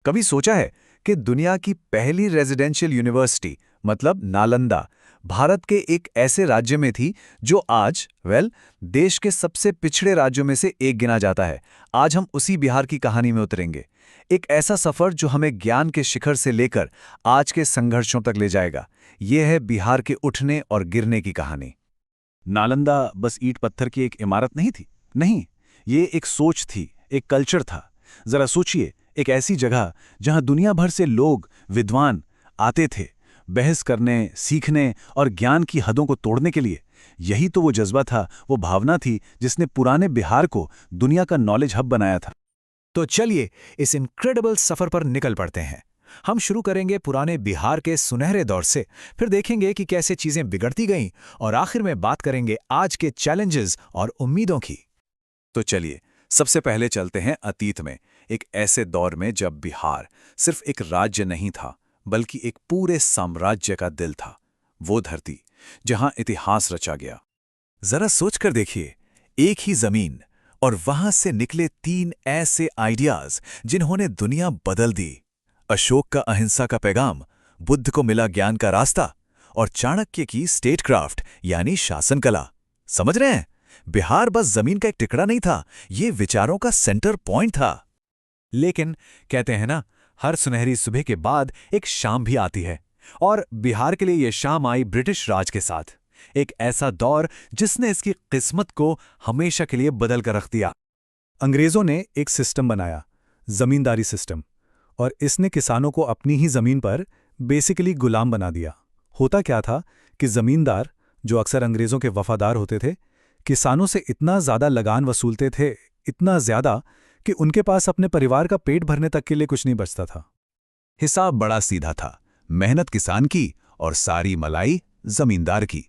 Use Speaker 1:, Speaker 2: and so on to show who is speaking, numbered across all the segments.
Speaker 1: कभी सोचा है कि दुनिया की पहली रेजिडेंशियल यूनिवर्सिटी मतलब नालंदा भारत के एक ऐसे राज्य में थी जो आज देश के सबसे पिछड़े राज्यों में से एक गिना जाता है। आज हम उसी बिहार की कहानी में उतरेंगे। एक ऐसा सफर जो हमें ज्ञान के शिखर से लेकर आज के संघर्षों तक ले जाएगा। यह है बिहार के उठने और गिरने की कहानी। नालंदा बस ईंट पत्थर की एक इमारत नहीं थी। नहीं, ये एक सोच थी, एक कल्चर था। जरा सोचिए, एक ऐसी जगह जहां दुनिया भर से लोग, विद्वान आते थे, बहस करने, सीखने और ज्ञान की हदों को तोड़ने के लिए। यही तो वो जज्बा था, वो भावना थी जिसने पुराने बिहार को दुनिया का नॉलेज हब बनाया था।
Speaker 2: तो चलिए इस इनक्रेडिबल सफर पर निकल पड़ते हैं। हम शुरू करेंगे पुराने बिहार के सुनहरे दौर से, फिर देखेंगे कि कैसे चीजें बिगड़ती गईं और आखिर में बात करेंगे आज के चैलेंजेस और उम्मीदों की।
Speaker 1: तो चलिए सबसे पहले चलते हैं अतीत में, एक ऐसे दौर में जब बिहार सिर्फ एक राज्य नहीं था बल्कि एक पूरे साम्राज्य का दिल था। वो धरती जहां इतिहास रचा गया। जरा सोचकर देखिए, एक ही जमीन और वहां से निकले तीन ऐसे आइडियाज जिन्होंने दुनिया बदल दी। अशोक का अहिंसा का पैगाम, बुद्ध को मिला ज्ञान का रास्ता और चाणक्य की स्टेटक्राफ्ट यानी शासन कला। समझ रहे हैं? बिहार बस जमीन का एक टुकड़ा नहीं था, ये विचारों का सेंटर पॉइंट था।
Speaker 2: लेकिन कहते हैं ना, हर सुनहरी सुबह के बाद एक शाम भी आती है, और बिहार के लिए यह शाम आई ब्रिटिश राज के साथ। एक ऐसा दौर जिसने इसकी किस्मत को हमेशा के लिए बदल कर रख दिया। अंग्रेजों ने एक सिस्टम बनाया, जमींदारी सिस्टम, और इसने किसानों को अपनी ही जमीन पर बेसिकली गुलाम बना दिया। होता क्या था कि जमींदार, जो अक्सर अंग्रेजों के वफादार होते थे, किसानों से इतना ज्यादा लगान वसूलते थे, इतना ज्यादा कि उनके पास अपने परिवार का पेट भरने तक के लिए कुछ नहीं बचता था।
Speaker 1: हिसाब बड़ा सीधा था, मेहनत किसान की और सारी मलाई जमींदार की।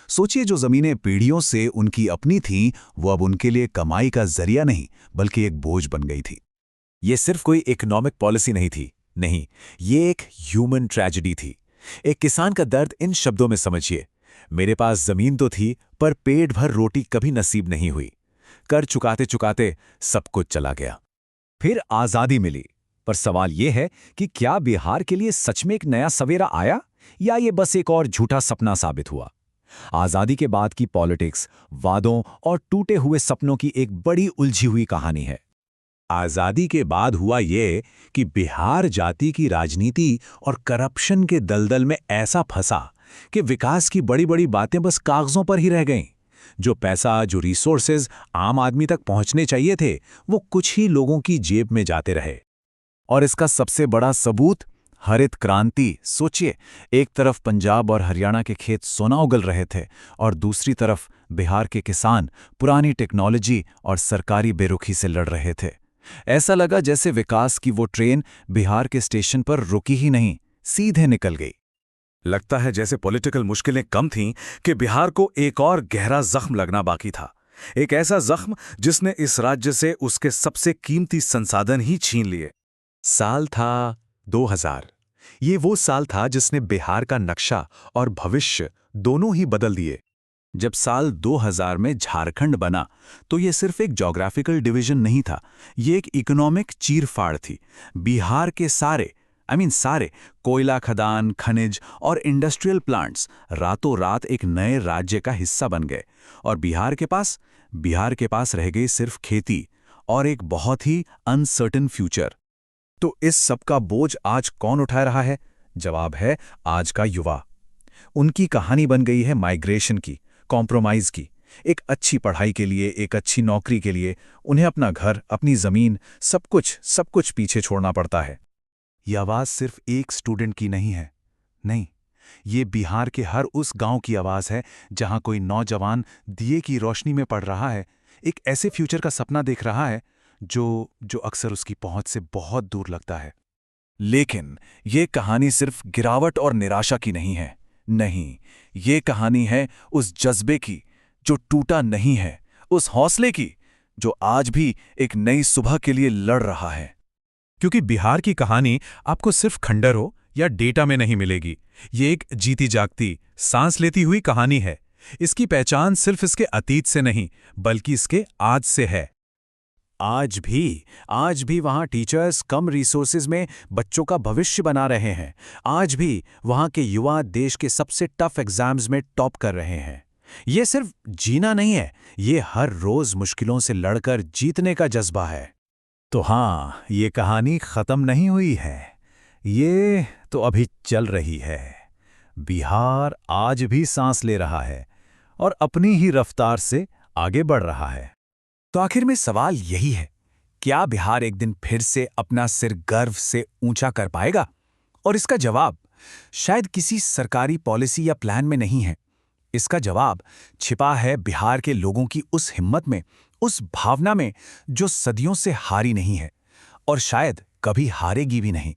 Speaker 1: सोचिए, जो जमीनें पीढ़ियों से उनकी अपनी थीं, वो अब उनके लिए कमाई का जरिया नहीं बल्कि एक बोझ बन गई थी। ये सिर्फ कोई इकोनॉमिक पॉलिसी नहीं थी, नहीं, ये एक ह्यूमन ट्रेजेडी थी। एक किसान का दर्द इन शब्दों में समझिए, मेरे पास जमीन तो थी पर पेट भर रोटी कभी नसीब नहीं हुई। कर चुकाते चुकाते सब कुछ चला गया। फिर आजादी मिली, पर सवाल यह है कि क्या बिहार के लिए सच में एक नया सवेरा आया या ये बस एक और झूठा सपना साबित हुआ? आजादी के बाद की पॉलिटिक्स, वादों और टूटे हुए सपनों की एक बड़ी उलझी हुई कहानी है। आजादी के बाद हुआ ये कि बिहार जाति की राजनीति और करप्शन के दलदल में ऐसा फंसा कि विकास की बड़ी बड़ी बातें बस कागजों पर ही रह गईं। जो पैसा, जो रिसोर्सेज आम आदमी तक पहुंचने चाहिए थे, वो कुछ ही लोगों की जेब में जाते रहे। और इसका सबसे बड़ा सबूत हरित क्रांति। सोचिए, एक तरफ पंजाब और हरियाणा के खेत सोना उगल रहे थे और दूसरी तरफ बिहार के किसान पुरानी टेक्नोलॉजी और सरकारी बेरुखी से लड़ रहे थे। ऐसा लगा जैसे विकास की वो ट्रेन बिहार के स्टेशन पर रुकी ही नहीं, सीधे निकल गई। लगता है जैसे पॉलिटिकल मुश्किलें कम थीं कि बिहार को एक और गहरा जख्म लगना बाकी था। एक ऐसा जख्म जिसने इस राज्य से उसके सबसे कीमती संसाधन ही छीन लिए। साल था 2000। ये वो साल था जिसने बिहार का नक्शा और भविष्य दोनों ही बदल दिए। जब साल 2000 में झारखंड बना तो ये सिर्फ एक ज्योग्राफिकल डिवीजन नहीं था, ये एक इकोनॉमिक चीरफाड़ थी। बिहार के सारे सारे कोयला खदान, खनिज और इंडस्ट्रियल प्लांट्स रातों रात एक नए राज्य का हिस्सा बन गए। और बिहार के पास रह गई सिर्फ खेती और एक बहुत ही अनसर्टेन फ्यूचर। तो इस सब का बोझ आज कौन उठा रहा है? जवाब है आज का युवा। उनकी कहानी बन गई है माइग्रेशन की, कॉम्प्रोमाइज की। एक अच्छी पढ़ाई के लिए, एक अच्छी नौकरी के लिए उन्हें अपना घर, अपनी जमीन, सब कुछ पीछे छोड़ना पड़ता है। यह आवाज सिर्फ एक स्टूडेंट की नहीं है, नहीं, ये बिहार के हर उस गांव की आवाज है जहां कोई नौजवान दिए की रोशनी में पढ़ रहा है, एक ऐसे फ्यूचर का सपना देख रहा है जो अक्सर उसकी पहुंच से बहुत दूर लगता है। लेकिन ये कहानी सिर्फ गिरावट और निराशा की नहीं है। नहीं, ये कहानी है उस जज्बे की जो टूटा नहीं है, उस हौसले की जो आज भी एक नई सुबह के लिए लड़ रहा है।
Speaker 2: क्योंकि बिहार की कहानी आपको सिर्फ खंडरों या डेटा में नहीं मिलेगी। ये एक जीती जागती, सांस लेती हुई कहानी है। इसकी पहचान सिर्फ इसके अतीत से नहीं बल्कि इसके आज से है। आज भी वहाँ टीचर्स कम रिसोर्सेज में बच्चों का भविष्य बना रहे हैं। आज भी वहाँ के युवा देश के सबसे टफ एग्जाम्स में टॉप कर रहे हैं। ये सिर्फ जीना नहीं है, ये हर रोज मुश्किलों से लड़कर जीतने का जज्बा है।
Speaker 1: तो हाँ, ये कहानी खत्म नहीं हुई है, ये तो अभी चल रही है। बिहार आज भी सांस ले रहा है और अपनी ही रफ्तार से आगे बढ़ रहा है।
Speaker 2: तो आखिर में सवाल यही है, क्या बिहार एक दिन फिर से अपना सिर गर्व से ऊंचा कर पाएगा? और इसका जवाब शायद किसी सरकारी पॉलिसी या प्लान में नहीं है। इसका जवाब छिपा है बिहार के लोगों की उस हिम्मत में, उस भावना में जो सदियों से हारी नहीं है और शायद कभी हारेगी भी नहीं।